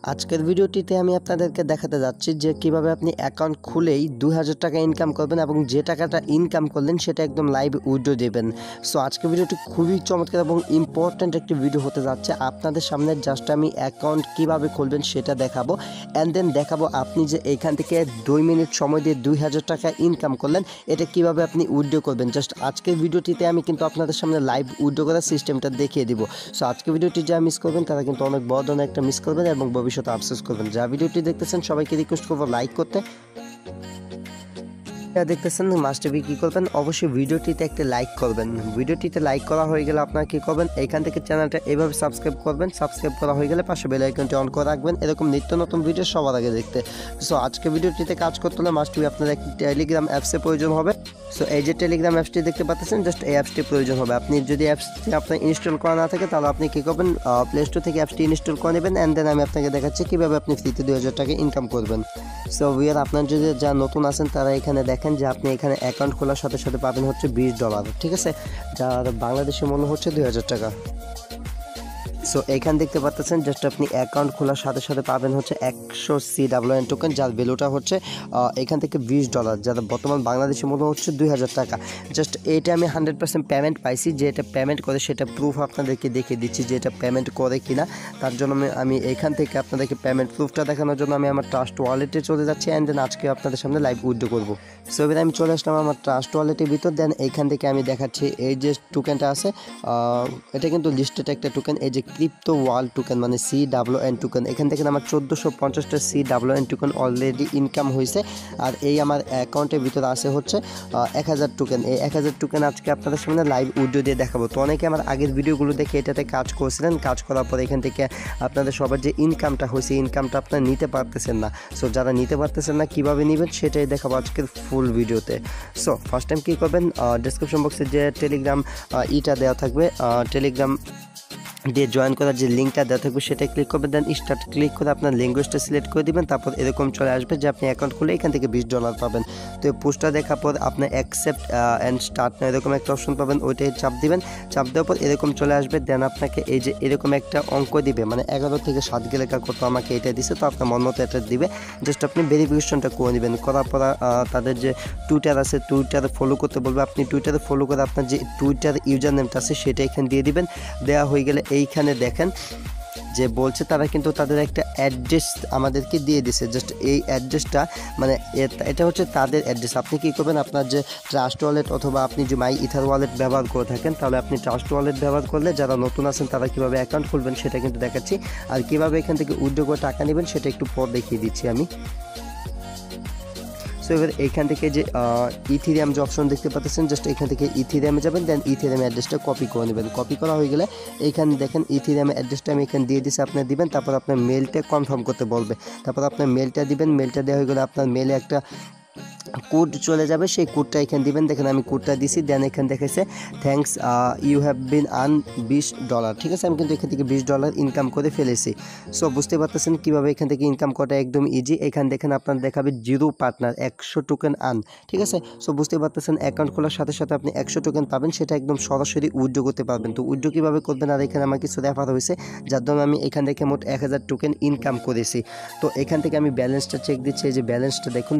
আজকের ভিডিওটিতে আমি আপনাদেরকে দেখাতে যাচ্ছি যে কিভাবে আপনি অ্যাকাউন্ট খুলেই 2000 টাকা ইনকাম করবেন এবং যে টাকাটা ইনকাম করলেন সেটা একদম লাইভ উইথড্র দেবেন। সো আজকের ভিডিওটি খুবই চমৎকার এবং ইম্পর্ট্যান্ট একটি ভিডিও হতে যাচ্ছে। আপনাদের সামনে জাস্ট আমি অ্যাকাউন্ট কিভাবে খুলবেন সেটা দেখাবো, অ্যান্ড দেন দেখাবো আপনি যে এইখান থেকে 2 মিনিট সময় দিয়ে 2000 টাকা ইনকাম করলেন, এটা কিভাবে আপনি উইথড্র করবেন। জাস্ট আজকের ভিডিওটিতে আমি কিন্তু আপনাদের সামনে লাইভ উইথড্র করার সিস্টেমটা দেখিয়ে দিব। সো আজকের ভিডিওটি যা মিস করবেন তারা কিন্তু অনেক বড় ধরনের একটা মিস করবেন এবং ভবিষ্যতে আফসোস করবেন। যা ভিডিওটি দেখতেছেন সবাইকে রিকোয়েস্ট করবো লাইক করতে। দেখতেছেন মাস্ট বি কী করবেন, অবশ্যই ভিডিওটিতে একটা লাইক করবেন। ভিডিওটিতে লাইক করা হয়ে গেলে আপনারা কী করবেন, এইখান থেকে চ্যানেলটা এইভাবে সাবস্ক্রাইব করবেন। সাবস্ক্রাইব করা হয়ে গেলে পাশে বেল আইকনটি অন করে রাখবেন এরকম নিত্য নতুন ভিডিও সবার আগে দেখতে। সো আজকে ভিডিওটিতে কাজ করতে হলে মাস্ট বি আপনাদের একটি টেলিগ্রাম অ্যাপসের প্রয়োজন হবে। সো এই যে টেলিগ্রাম অ্যাপসটি দেখতে পাচ্ছেন, জাস্ট এই অ্যাপসটি প্রয়োজন হবে। আপনি যদি অ্যাপসটি আপনার ইনস্টল করা না থাকে তাহলে আপনি কী করবেন, প্লে স্টোর থেকে অ্যাপসটি ইনস্টল করে নেবেন, অ্যান্ড দেন আমি আপনাকে দেখাচ্ছি কীভাবে আপনি ফ্রিতে 2000 টাকা ইনকাম করবেন। সো উইয়ার আপনার যদি যা নতুন আছেন তারা এখানে দেখেন যে আপনি এখানে অ্যাকাউন্ট খোলার সাথে সাথে পাবেন হচ্ছে $20, ঠিক আছে, যার বাংলাদেশে মনে হচ্ছে 2000 টাকা। সো এখানে দেখতে পাচ্ছেন জাস্ট আপনি অ্যাকাউন্ট খোলার সাথে সাথে পাবেন হচ্ছে 100 CWN টোকেন, যার ভ্যালুটা হচ্ছে এখান থেকে $20, যার বর্তমান বাংলাদেশে মনে হচ্ছে 2000 টাকা। জাস্ট এটা আমি 100% পেমেন্ট পাইছি, যে এটা পেমেন্ট করে সেটা প্রুফ আপনাদেরকে দেখিয়ে দিচ্ছি যে এটা পেমেন্ট করে কিনা। তার জন্য আমি এখান থেকে আপনাদেরকে পেমেন্ট প্রুফটা দেখানোর জন্য আমি আমার ট্রাস্ট ওয়ালেটে চলে যাচ্ছি, অ্যান্ড দেন আজকে আপনাদের সামনে লাইভ উইথড্র করবো। সো এবার আমি চলে আসলাম আমার ট্রাস্ট ওয়ালেটের ভিতর। দেন এইখান থেকে আমি দেখাচ্ছি এই যে টোকেনটা আছে, এটা কিন্তু লিস্টেড একটা টোকেন, এই যে ক্রিপ্টো ওয়ার্ল্ড টোকেন মানে CWN টোকেন। এখান থেকে আমার 1450টা CWN টোকেন অলরেডি ইনকাম হয়েছে, আর এই আমার অ্যাকাউন্টের ভিতরে আছে হচ্ছে 1000 টোকেন। এই 1000 টোকেন আজকে আপনাদের সামনে লাইভ উইথড্র দিয়ে দেখাবো। তো অনেকে আমার আগের ভিডিওগুলো দেখে এটাতে কাজ করছিলেন, কাজ করার পর এখান থেকে আপনাদের সবার যে ইনকামটা হয়েছে ইনকামটা আপনারা নিতে পারতেছেন না। সো যারা নিতে পারতেছেন না কীভাবে নেবেন সেটাই দেখাবো আজকের ফুল ভিডিওতে। সো ফার্স্ট টাইম কী করবেন, ডেসক্রিপশন বক্সে যে টেলিগ্রাম ইটা দেওয়া থাকবে, টেলিগ্রাম দিয়ে জয়েন করার যে লিঙ্কটা দেওয়া থাকবে সেটা ক্লিক করবেন। দেন স্টার্ট ক্লিক করে আপনার ল্যাঙ্গুয়েজটা সিলেক্ট করে দিবেন। তারপর এরকম চলে আসবে যে আপনি অ্যাকাউন্ট খুলে এখান থেকে $20 পাবেন। তো এই পোস্টটা দেখার পর আপনার অ্যাকসেপ্ট অ্যান্ড স্টার্ট না এরকম একটা অপশন পাবেন, ওইটাই চাপ দিবেন। চাপ দেওয়ার পর এরকম চলে আসবে। দেন আপনাকে এই যে এরকম একটা অঙ্ক দিবে, মানে 11 থেকে 7 গেলে কত আমাকে এটা দিছে, তো আপনার মন মতো এটা দিবে। জাস্ট আপনি ভেরিফিকেশনটা করে নেবেন। করার পর তাদের যে টুইটার আছে টুইটারে ফলো করতে বলবে, আপনি টুইটারে ফলো করে আপনার যে টুইটার ইউজার নেমটা আছে সেটা এখানে দিয়ে দিবেন। দেওয়া হয়ে গেলে এইখানে দেখেন যে বলছে তারা কিন্তু তাদের একটা অ্যাড্রেস আমাদেরকে দিয়ে দিছে। জাস্ট এই অ্যাড্রেসটা মানে এটা হচ্ছে তাদের অ্যাড্রেস। আপনি কী করবেন, আপনার যে ট্রাস্ট ওয়ালেট অথবা আপনি যে মাই ইথার ওয়ালেট ব্যবহার করে থাকেন তাহলে আপনি ট্রাস্ট ওয়ালেট ব্যবহার করলে যারা নতুন আছেন তারা কীভাবে অ্যাকাউন্ট খুলবেন সেটা কিন্তু দেখাচ্ছি, আর কীভাবে এখান থেকে উইথড্র করে টাকা নেবেন সেটা একটু পর দেখিয়ে দিচ্ছি আমি। সো এবার এইখান থেকে যে ইথিরিয়াম যে অপশন দেখতে পাচ্ছেন, জাস্ট এখান থেকে ইথিরিয়ামে যাবেন। দেন ইথিরিয়াম অ্যাড্রেসটা কপি করে নেবেন। কপি করা হয়ে গেলে এইখানে দেখেন ইথিরিয়াম অ্যাড্রেসটা আমি এখানে দিয়ে দিচ্ছি, আপনার দিবেন। তারপর আপনার মেলটা কনফার্ম করতে বলবে, তারপর আপনার মেলটা দিবেন। মেলটা দেওয়া হয়ে গেলে আপনার মেলে একটা কোড চলে যাবে, সেই কোডটা এখানে দিবেন। দেখেন আমি কোডটা দিছি। দেন এখানে দেখেছে thanks you have been earn $20, ঠিক আছে। আমি কিন্তু এখান থেকে $20 ইনকাম করে ফেলেছি। সো বুঝতে পারতেছেন কীভাবে এখান থেকে ইনকাম করাটা একদম ইজি। এখানে দেখেন আপনার দেখাবে 0 পার্টনার 100 টোকেন আর্ন, ঠিক আছে। সো বুঝতে পারতেছেন অ্যাকাউন্ট খোলার সাথে সাথে আপনি 100 টোকেন পাবেন, সেটা একদম সরাসরি উইথড্র করতে পারবেন। তো উইথড্র কীভাবে করবেন, আর এখানে আমার কিছু রেফার হয়েছে যার জন্য আমি এখান থেকে মোট 1000 টোকেন ইনকাম করেছি। তো এখান থেকে আমি ব্যালেন্সটা চেক দিচ্ছি, এই যে ব্যালেন্সটা দেখুন,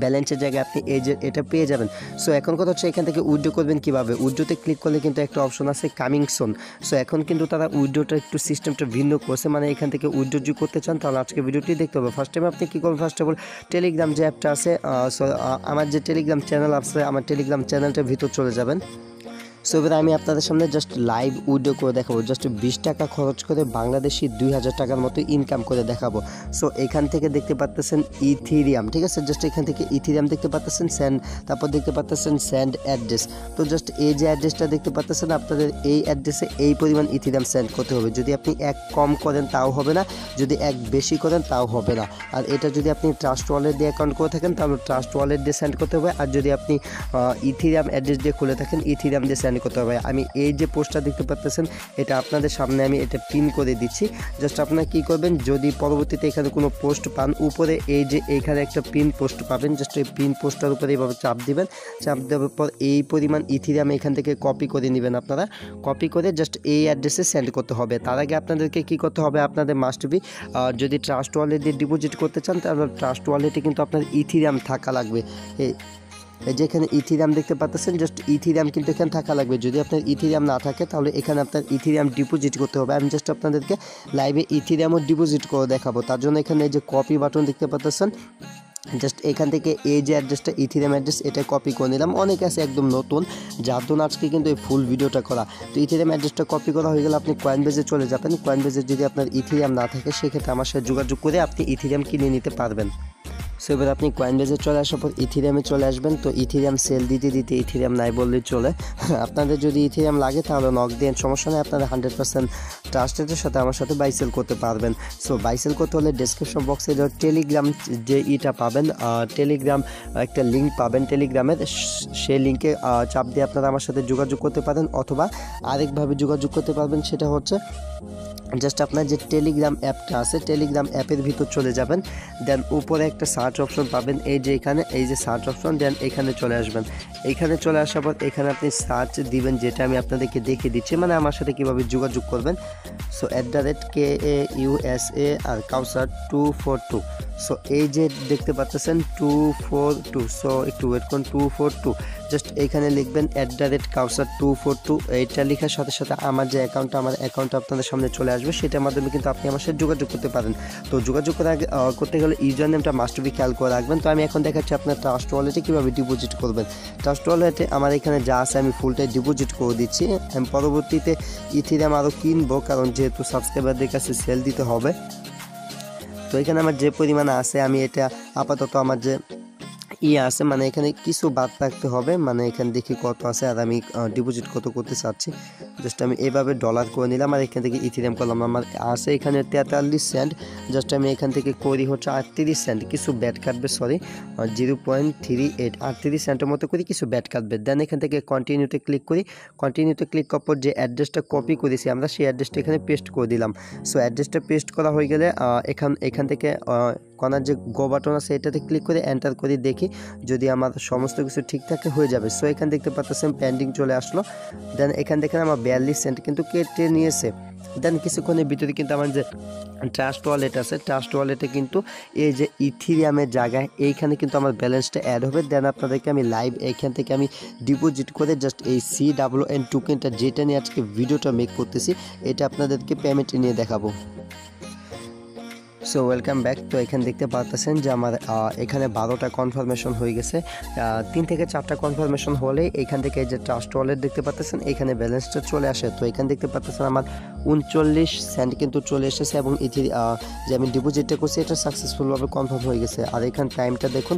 ব্যালেন্সের জায়গায় আপনি এই যে এটা পেয়ে যাবেন। সো এখন কথা হচ্ছে এখান থেকে উইথড্র করবেন কীভাবে। উইথড্রোতে ক্লিক করলে কিন্তু একটা অপশন আছে কামিং সুন। সো এখন কিন্তু তারা উইথড্রোটা একটু সিস্টেমটা ভিন্ন করছে, মানে এখান থেকে উইথড্র যদি করতে চান তাহলে আজকে ভিডিওটি দেখতে হবে। ফার্স্ট টাইম আপনি কী করবেন, ফার্স্ট অফ অল টেলিগ্রাম যে অ্যাপটা আছে, আমার যে টেলিগ্রাম চ্যানেল আছে আমার টেলিগ্রাম চ্যানেলটার ভিতর চলে যাবেন। সো এবার আমি আপনাদের সামনে জাস্ট লাইভ উইথড্র করে দেখাবো। জাস্ট 20 টাকা খরচ করে বাংলাদেশি 2000 টাকার মতো ইনকাম করে দেখাবো। সো এখান থেকে দেখতে পাচ্ছেন ইথিরিয়াম, ঠিক আছে। জাস্ট এখান থেকে ইথিরিয়াম দেখতে পাচ্ছেন, স্যান্ড, তারপর দেখতে পাচ্ছেন স্যান্ড অ্যাড্রেস। তো জাস্ট এই যে অ্যাড্রেসটা দেখতে পাচ্ছেন আপনাদের এই অ্যাড্রেসে এই পরিমাণ ইথিরিয়াম সেন্ড করতে হবে। যদি আপনি 1 কম করেন তাও হবে না, যদি 1 বেশি করেন তাও হবে না। আর এটা যদি আপনি ট্রাস্ট ওয়ালেট দিয়ে অ্যাকাউন্ট করে থাকেন তাহলে ট্রাস্ট ওয়ালেট দিয়ে সেন্ড করতে হবে, আর যদি আপনি ইথিরিয়াম অ্যাড্রেস দিয়ে খুলে থাকেন ইথিরিয়াম দিয়ে সেন্ড করতে হবে। আমি এই যে পোস্টটা দেখতে পাচ্ছেন এটা আপনাদের সামনে আমি এটা পিন করে দিচ্ছি। জাস্ট আপনারা কী করবেন, যদি পরবর্তীতে এখানে কোনো পোস্ট পান, উপরে এই যে এইখানে একটা পিন পোস্ট পাবেন, জাস্ট এই পিন পোস্টটার উপরে এইভাবে চাপ দিবেন। চাপ দেওয়ার পর এই পরিমাণ ইথিরিয়াম এখান থেকে কপি করে নেবেন। আপনারা কপি করে জাস্ট এই অ্যাড্রেসে সেন্ড করতে হবে। তার আগে আপনাদেরকে কী করতে হবে, আপনাদের মাস্ট বি যদি ট্রাস্ট ওয়ালেট দিয়ে ডিপোজিট করতে চান তাহলে ট্রাস্ট ওয়ালেটে কিন্তু আপনার ইথিরিয়াম থাকা লাগবে। এই যে এখানে ইথিরিয়াম দেখতে পাচ্ছেন, জাস্ট ইথিরিয়াম কিন্তু এখানে থাকা লাগবে। যদি আপনার ইথিরিয়াম না থাকে তাহলে এখানে আপনার ইথিরিয়াম ডিপোজিট করতে হবে। আমি জাস্ট আপনাদেরকে লাইভে ইথিরিয়ামও ডিপোজিট করে দেখাবো। তার জন্য এখানে এই যে কপি বাটন দেখতে পাচ্ছেন, জাস্ট এখান থেকে এই যে অ্যাড্রেসটা ইথিরিয়াম অ্যাড্রেস এটা কপি করে নিলাম। অনেকে আছে একদম নতুন, যার জন্য আজকে কিন্তু এই ফুল ভিডিওটা করা। তো ইথিরিয়াম অ্যাড্রেসটা কপি করা হয়ে গেলে আপনি কয়েনবেজে চলে যাবেন। কয়েনবেজে যদি আপনার ইথিরিয়াম না থাকে সেক্ষেত্রে আমার সাথে যোগাযোগ করে আপনি ইথিরিয়াম কিনে নিতে পারবেন। সো এবার আপনি কয়েনবেজে চলে আসার পর ইথিরিয়ামে চলে আসবেন। তো ইথিরিয়াম সেল দিতে দিতে ইথিরিয়াম নাই বললেই চলে। আপনাদের যদি ইথিরিয়াম লাগে তাহলে নক দিয়ে সমস্যা নেই, আপনারা 100% ট্রাস্টেডের সাথে আমার সাথে বাই সেল করতে পারবেন। সো বাই সেল করতে হলে ডেসক্রিপশন বক্সে টেলিগ্রাম যে ইটা পাবেন, টেলিগ্রাম একটা লিঙ্ক পাবেন টেলিগ্রামের, সেই লিঙ্কে চাপ দিয়ে আপনারা আমার সাথে যোগাযোগ করতে পারেন। অথবা আরেকভাবে যোগাযোগ করতে পারবেন, সেটা হচ্ছে জাস্ট আপনার যে টেলিগ্রাম অ্যাপটা আছে টেলিগ্রাম অ্যাপের ভিতর চলে যাবেন। দেন উপরে একটা সার্চ অপশন পাবেন, এই যে এখানে এই যে সার্চ অপশন, দেন এখানে চলে আসবেন। এইখানে চলে আসার পর এখানে আপনি সার্চ দিবেন, যেটা আমি আপনাদেরকে দেখিয়ে দিচ্ছি, মানে আমার সাথে কীভাবে যোগাযোগ করবেন। সো @KAUSA আর কাউসার 242। সো এই যে দেখতে পাচ্ছেন 242, সো একটু ওয়েট করুন, 242 জাস্ট এইখানে লিখবেন @কাউসার 242। এইটা লেখার সাথে সাথে আমার যে অ্যাকাউন্টটা, আমার অ্যাকাউন্টটা আপনাদের সামনে চলে আসবে, সেটার মাধ্যমে কিন্তু আপনি আমার সাথে যোগাযোগ করতে পারেন। তো যোগাযোগ করতে গেলে ইউজার নেমটা মাস্ট বি খেয়াল করে রাখবেন। তো আমি এখন দেখাচ্ছি আপনার ট্রাস্ট ওয়ালেটে কীভাবে ডিপোজিট করবেন। ট্রাস্ট ওয়ালেটে আমার এখানে যা আছে আমি ফুলটাই ডিপোজিট করে দিচ্ছি। আমি পরবর্তীতে ইথিরিয়াম আরও কিনবো, কারণ যেহেতু সাবস্ক্রাইবারদের কাছে সেল দিতে হবে। তো এখানে আমার যে পরিমাণে আছে আমি এটা আপাতত আমার যে আছে, মানে এখানে কিছু বাদ রাখতে হবে, মানে এখানে দেখি কত আছে আর আমি ডিপোজিট কত করতে চাচ্ছি। জাস্ট আমি এভাবে ডলার করে নিলাম আর এখান থেকে ইথিরিয়াম করলাম। আমার আছে এখানে 43 সেন্ট, জাস্ট আমি এখান থেকে করি হচ্ছে 38 সেন্ট, কিছু ব্যাট কাটবে, সরি 0.38 38 সেন্টের মতো করি, কিছু ব্যাট কাটবে। দেন এখান থেকে কন্টিনিউতে ক্লিক করি। কন্টিনিউতে ক্লিক করার পর যে অ্যাড্রেসটা কপি করেছি আমরা, সেই অ্যাড্রেসটা এখানে পেস্ট করে দিলাম। সো অ্যাড্রেসটা পেস্ট করা হয়ে গেলে এখান থেকে কর্নার যে গো বাটন আছে এটাতে ক্লিক করে এন্টার করে দেখি যদি আমার সমস্ত কিছু ঠিক থাকে হয়ে যাবে। সো এখান দেখতে পাচ্ছেন পেন্ডিং চলে আসলো। দেন এখান থেকে আমার 42 সেন্ট কিন্তু কেটে নিয়েছে। দেন কিছুক্ষণের ভিতরে কিন্তু আমার যে ট্রাস্ট ওয়ালেট আছে, ট্রাস্ট ওয়ালেটে কিন্তু এই যে ইথিরিয়ামের জায়গায় এইখানে কিন্তু আমার ব্যালেন্সটা অ্যাড হবে। দেন আপনাদেরকে আমি লাইভ এইখান থেকে আমি ডিপোজিট করে জাস্ট এই CWN টোকেনটা যেটা নিয়ে আজকে ভিডিওটা মেক করতেছি, এটা আপনাদেরকে পেমেন্ট নিয়ে দেখাবো। So welcome back. তো এখানে দেখতে পাচ্ছেন যে আমার এখানে 12টা কনফার্মেশন হয়ে গেছে। 3 থেকে 4টা কনফার্মেশন হলে এখান থেকে যে ট্রাস্ট ওয়ালেট দেখতে পাচ্ছেন এখানে ব্যালেন্সটা চলে আসে। তো এখানে দেখতে পাচ্ছেন আমার 39 সেন্ট কিন্তু চলে এসেছে এবং যে আমি ডিপোজিটটা করছি এটা সাকসেসফুলভাবে কনফার্ম হয়ে গেছে। আর এখানে টাইমটা দেখুন,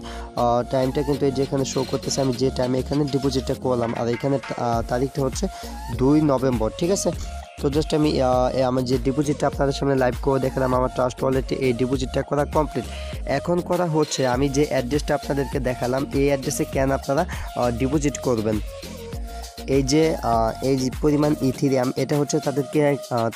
টাইমটা কিন্তু এই যে এখানে শো করতেছে আমি যে টাইমে এখানে ডিপোজিটটা করলাম। আর এখানে তারিখটা হচ্ছে 2 নভেম্বর, ঠিক আছে। তো জাস্ট আমি আমার যে ডিপোজিটটা আপনাদের সামনে লাইভ করে দেখালাম, আমার ট্রাস্ট ওয়ালেটে এই ডিপোজিটটা করা কমপ্লিট। এখন করা হচ্ছে আমি যে অ্যাড্রেসটা আপনাদেরকে দেখালাম, এই অ্যাড্রেসে কেন আপনারা ডিপোজিট করবেন। এই যে পরিমাণ ইথিরিয়াম এটা হচ্ছে তাদেরকে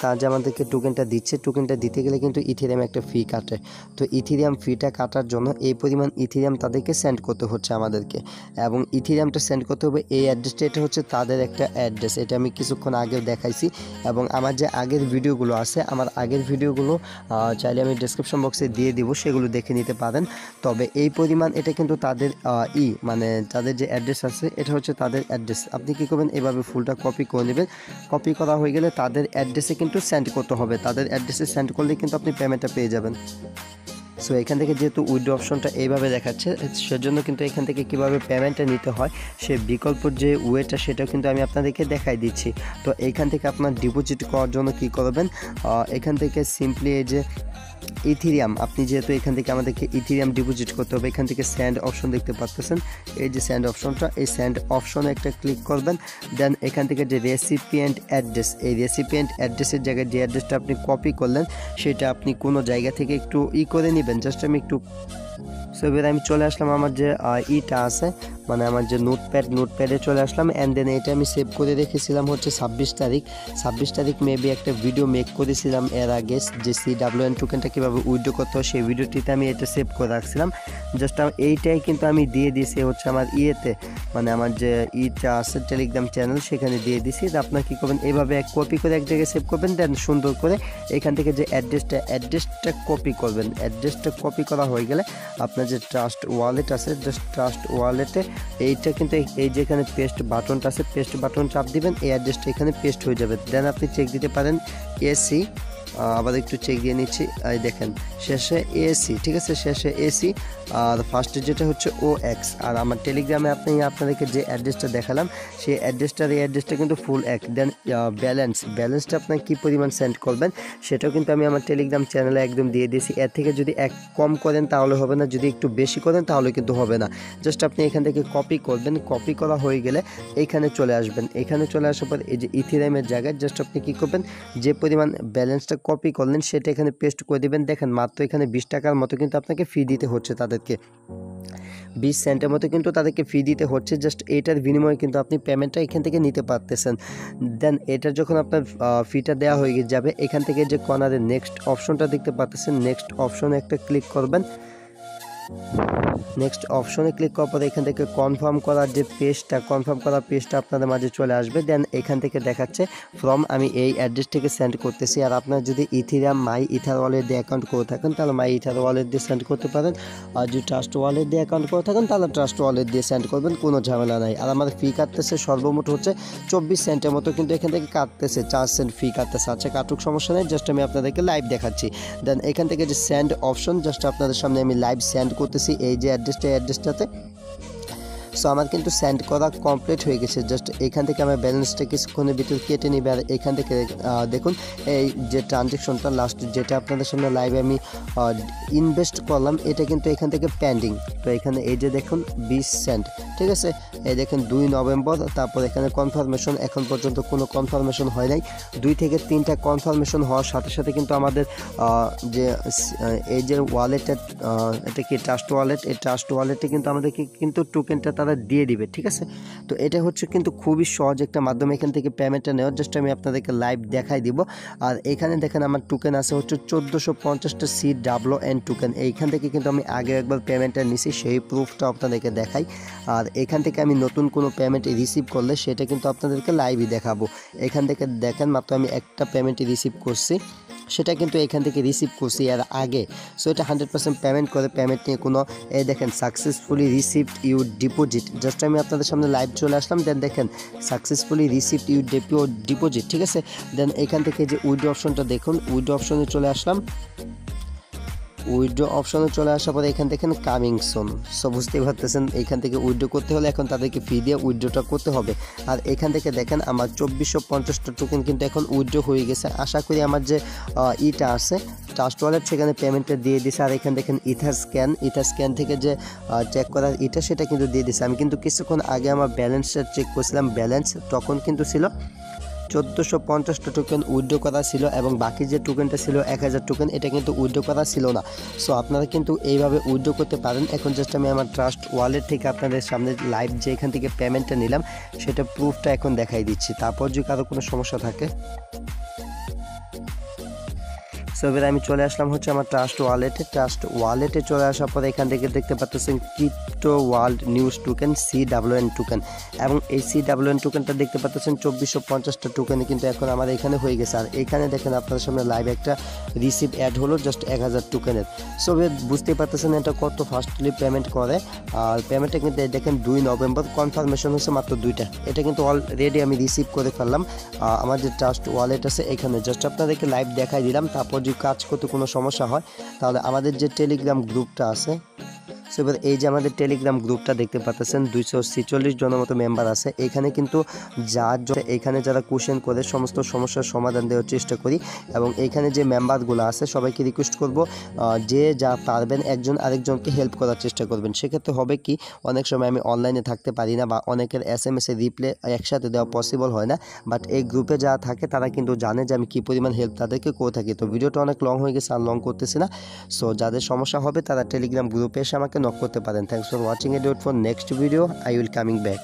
তারা যে আমাদেরকে টোকেনটা দিচ্ছে, টোকেনটা দিতে গেলে কিন্তু ইথিরিয়াম একটা ফি কাটে। তো ইথিরিয়াম ফিটা কাটার জন্য এই পরিমাণ ইথিরিয়াম তাদেরকে সেন্ড করতে হচ্ছে আমাদেরকে, এবং ইথিরিয়ামটা সেন্ড করতে হবে এই অ্যাড্রেসটা। এটা হচ্ছে তাদের একটা অ্যাড্রেস, এটা আমি কিছুক্ষণ আগেও দেখাইছি। এবং আমার যে আগের ভিডিওগুলো আছে, আমার আগের ভিডিওগুলো চাইলে আমি ডেসক্রিপশন বক্সে দিয়ে দিব, সেগুলো দেখে নিতে পারেন। তবে এই পরিমাণ এটা কিন্তু তাদের মানে তাদের যে অ্যাড্রেস আছে এটা হচ্ছে তাদের অ্যাড্রেস। আপনি কি করবেন, এভাবে ফুলটা কপি করে নেবেন। কপি করা হয়ে গেলে তাদের অ্যাড্রেসে কিন্তু সেন্ড করতে হবে। তাদের অ্যাড্রেসে সেন্ড করলে কিন্তু আপনি পেমেন্টটা পেয়ে যাবেন। সো এখান থেকে যেহেতু উইথড্র অপশনটা এইভাবে দেখাচ্ছে, সেজন্য কিন্তু এখান থেকে কীভাবে পেমেন্টটা নিতে হয় সে বিকল্পর যে ওয়েটা সেটাও কিন্তু আমি আপনাদেরকে দেখাই দিচ্ছি। তো এইখান থেকে আপনার ডিপোজিট করার জন্য কী করবেন, এখান থেকে সিম্পলি এই যে ইথিরিয়াম, আপনি যেহেতু এখান থেকে আমাদেরকে ইথিরিয়াম ডিপোজিট করতে হবে, এখান থেকে স্যান্ড অপশন দেখতে পাচ্ছেন, এই যে স্যান্ড অপশনটা, এই স্যান্ড অপশনে একটা ক্লিক করবেন। দেন এখান থেকে যে রেসিপিয়েন্ট অ্যাড্রেস, এই রেসিপিয়েন্ট অ্যাড্রেসের জায়গায় যে অ্যাড্রেসটা আপনি কপি করলেন সেটা আপনি কোনো জায়গা থেকে একটু করে নেবেন। জাস্ট আমি একটু, সো এবার আমি চলে আসলাম আমার যে ইটা আছে মানে আমার যে নোটপ্যাডে চলে আসলাম অ্যান্ড দেন এটা আমি সেভ করে রেখেছিলাম হচ্ছে 26 তারিখ মেবি একটা ভিডিও মেক করেছিলাম এর আগে, যে CWN টোকেনটা কীভাবে উইথড্র করতে হয় সেই ভিডিওটিতে আমি এটা সেভ করে রাখছিলাম। জাস্ট এইটাই কিন্তু আমি দিয়ে দিয়েছি হচ্ছে আমার ইয়েতে, মানে আমার যে ইটা আছে টেলিগ্রাম চ্যানেল সেখানে দিয়ে দিছি। আপনারা কী করবেন, এইভাবে কপি করে এক জায়গায় সেভ করবেন, দেন সুন্দর করে এখান থেকে যে অ্যাড্রেসটা কপি করবেন। অ্যাড্রেসটা কপি করা হয়ে গেলে আপনার যে ট্রাস্ট ওয়ালেট আছে, জাস্ট ট্রাস্ট ওয়ালেটে এইটা কিন্তু এই যে এখানে পেস্ট বাটনটা আছে, পেস্ট বাটন চাপ দিবেন, এই অ্যাড্রেসটা এখানে পেস্ট হয়ে যাবে। দেন আপনি চেক দিতে পারেন এসি, আবার একটু চেক দিয়ে নিচ্ছি, এই দেখেন শেষে এসি, ঠিক আছে, শেষে এসি আর ফার্স্টে যেটা হচ্ছে OX। আর আমার টেলিগ্রামে আপনাদেরকে যে অ্যাড্রেসটা দেখালাম সেই এই অ্যাড্রেসটা কিন্তু ফুল এক। দেন ব্যালেন্সটা আপনার কী পরিমাণ সেন্ড করবেন সেটাও কিন্তু আমি আমার টেলিগ্রাম চ্যানেলে একদম দিয়ে দিয়েছি। এর থেকে যদি কম করেন তাহলে হবে না, যদি একটু বেশি করেন তাহলে কিন্তু হবে না। জাস্ট আপনি এখান থেকে কপি করবেন, কপি করা হয়ে গেলে এইখানে চলে আসবেন। এখানে চলে আসার পর এই যে ইথেরিয়ামের জায়গায় জাস্ট আপনি কী করবেন, যে পরিমাণ ব্যালেন্সটা কপি করলেন সেটা এখানে পেস্ট করে দিবেন। দেখেন মাত্র এখানে 20 টাকার মতো কিন্তু আপনাকে ফি দিতে হচ্ছে, তাদেরকে 20 সেন্টের মতো কিন্তু তাদেরকে ফি দিতে হচ্ছে। জাস্ট এটার বিনিময়ে কিন্তু আপনি পেমেন্টটা এখান থেকে নিতে পারতেছেন। দেন এটা যখন আপনার ফিটা দেওয়া হয়ে যাবে, এখান থেকে যে কর্নারে নেক্সট অপশনটা দেখতে পাচ্ছেন, নেক্সট অপশনে একটা ক্লিক করবেন। নেক্সট অপশনে ক্লিক করার পরে এখান থেকে কনফার্ম করার যে পেজটা আপনাদের মাঝে চলে আসবে। দেন এখান থেকে দেখাচ্ছে ফ্রম, আমি এই অ্যাড্রেস থেকে সেন্ড করতেছি। আর আপনার যদি ইথেরিয়াম মাই ইথার ওয়ালেট দিয়ে অ্যাকাউন্ট করে থাকেন তাহলে মাই ইথার ওয়ালেট দিয়ে সেন্ড করতে পারেন, আর যদি ট্রাস্ট ওয়ালেট দিয়ে অ্যাকাউন্ট করে থাকেন তাহলে ট্রাস্ট ওয়ালেট দিয়ে সেন্ড করবেন, কোনো ঝামেলা নাই। আর আমার ফি কাটতেছে সর্বমোট হচ্ছে 24 সেন্টের মতো কিন্তু এখান থেকে কাটতেছে, 4 সেন্ট ফি কাটতেছে। আচ্ছা কাটুক, সমস্যা নেই, জাস্ট আমি আপনাদেরকে লাইভ দেখাচ্ছি। দেন এখান থেকে যে সেন্ড অপশন, জাস্ট আপনাদের সামনে আমি লাইভ সেন্ড করতেছি এই যে অ্যাড্রেসটাতে। সো আমার কিন্তু সেন্ড করা কমপ্লিট হয়ে গেছে। জাস্ট এখান থেকে আমার ব্যালেন্সটা কিছুক্ষণের ভিতর কেটে নিবে। আর এখান থেকে দেখুন এই যে ট্রানজ্যাকশনটা লাস্ট যেটা আপনাদের সামনে লাইভে আমি ইনভেস্ট করলাম, এটা কিন্তু এখান থেকে পেন্ডিং। তো এখানে এই যে দেখুন 20 সেন্ট, ঠিক আছে, এই দেখেন 2 নভেম্বর। তারপর এখানে কনফার্মেশন, এখন পর্যন্ত কোনো কনফার্মেশন হয় নাই। 2 থেকে 3টা কনফার্মেশন হওয়ার সাথে সাথে কিন্তু আমাদের যে এই যে ওয়ালেটের এটা কি ট্রাস্ট ওয়ালেট, এই ট্রাস্ট ওয়ালেটে কিন্তু আমাদেরকে কিন্তু টোকেনটা তারা দিয়ে দিবে, ঠিক আছে। তো এটা হচ্ছে কিন্তু খুবই সহজ একটা মাধ্যম এখান থেকে পেমেন্টটা নেওয়ার। জাস্ট আমি আপনাদেরকে লাইভ দেখাই দিব। আর এখানে দেখেন আমার টোকেন আছে হচ্ছে 1450টা CWN টোকেন। এইখান থেকে কিন্তু আমি আগে একবার পেমেন্টটা নিছি, সেই প্রুফটা আপনাদেরকে দেখাই। আর এখান থেকে আমি নতুন কোনো পেমেন্ট রিসিভ করলে সেটা কিন্তু আপনাদেরকে লাইভই দেখাবো। এখান থেকে দেখেন মাত্র আমি একটা পেমেন্ট রিসিভ করছি, সেটা কিন্তু এখান থেকে রিসিভ করছি এর আগে। সো এটা 100% পেমেন্ট করে, পেমেন্ট নিয়ে কোনো এই দেখেন successfully received you deposit. Just আমি আপনাদের সামনে লাইভ চলে আসলাম। দেন দেখেন সাকসেসফুলি রিসিভড ইউ ডিপোজিট, ঠিক আছে। দেন এখান থেকে যে উইথড্র অপশনটা দেখুন, উইথড্র অপশনে চলে আসলাম। উইথড্র অপশনে চলে আসার পরে এখান থেকে কামিং সুন। সো বুঝতেই পারতেছেন এখান থেকে উইথড্র করতে হলে এখন তাদেরকে ফি দিয়ে উইথড্রটা করতে হবে। আর এখান থেকে দেখেন আমার 2450টা টোকেন কিন্তু এখন উইথড্র হয়ে গেছে। আশা করি আমার যে ইটা আছে ট্রাস্ট ওয়ালেট সেখানে পেমেন্টটা দিয়ে দিছে। আর এখানে দেখেন ইথার স্ক্যান থেকে যে চেক করার এটা সেটা কিন্তু দিয়ে দিছে। আমি কিন্তু কিছুক্ষণ আগে আমার ব্যালেন্সটা চেক করছিলাম, ব্যালেন্স তখন কিন্তু ছিল 1450টা টোকেন উইথড্র করা ছিল এবং বাকি যে টোকেনটা ছিল 1000 টোকেন এটা কিন্তু উইথড্র করা ছিল না। সো আপনারা কিন্তু এইভাবে উইথড্র করতে পারেন। এখন জাস্ট আমি আমার ট্রাস্ট ওয়ালেট থেকে আপনাদের সামনে লাইভ যে এখান থেকে পেমেন্টটা নিলাম সেটা প্রুফটা এখন দেখাই দিচ্ছি, তারপর যদি কারো কোনো সমস্যা থাকে। সো এবার আমি চলে আসলাম হচ্ছে আমার ট্রাস্ট ওয়ালেটে চলে আসার পরে এখান থেকে দেখতে পাচ্ছেন crypto world news token CWN token, এবং এই CWN টোকেনটা দেখতে পাচ্ছেন 2450টা টোকেনে কিন্তু এখন আমার এখানে হয়ে গেছে। আর এখানে দেখেন আপনাদের সামনে লাইভ একটা রিসিভ অ্যাড হলো জাস্ট 1000 টোকেনের। সো বুঝতেই পারতেছেন এটা কত ফাস্টলি পেমেন্ট করে। আর পেমেন্টটা কিন্তু দেখেন 2 নভেম্বর, কনফার্মেশন হচ্ছে মাত্র 2টা। এটা কিন্তু অলরেডি আমি রিসিভ করে ফেললাম আমার যে ট্রাস্ট ওয়ালেট আছে এখানে। জাস্ট আপনাদেরকে লাইভ দেখাই দিলাম। তারপর যদি কাজ করতে কোনো সমস্যা হয় তাহলে আমাদের যে টেলিগ্রাম গ্রুপটা আছে, সো এবার এই যে আমাদের টেলিগ্রাম গ্রুপটা দেখতে পাচ্ছেন 246 জনের মতো মেম্বার আছে। এখানে কিন্তু এখানে যারা কোশ্চেন করে সমস্ত সমস্যার সমাধান দেওয়ার চেষ্টা করি। এবং এখানে যে মেম্বারগুলো আছে সবাইকে রিকোয়েস্ট করব যে যা পারবেন একজন আরেকজনকে হেল্প করার চেষ্টা করবেন। সেক্ষেত্রে হবে কি, অনেক সময় আমি অনলাইনে থাকতে পারি না বা অনেকের SMS এর রিপ্লাই একসাথে দেওয়া পসিবল হয় না, বাট এই গ্রুপে যারা থাকে তারা কিন্তু জানে যে আমি কী পরিমাণ হেল্প তাদেরকে করে থাকি। তো ভিডিওটা অনেক লং হয়ে গেছে, আর লং করতেছি না। সো যাদের সমস্যা হবে তারা টেলিগ্রাম গ্রুপে এসে আমাকে আমাকে নক করতে পারেন। Thanks for watching a, dot for next video I will coming back.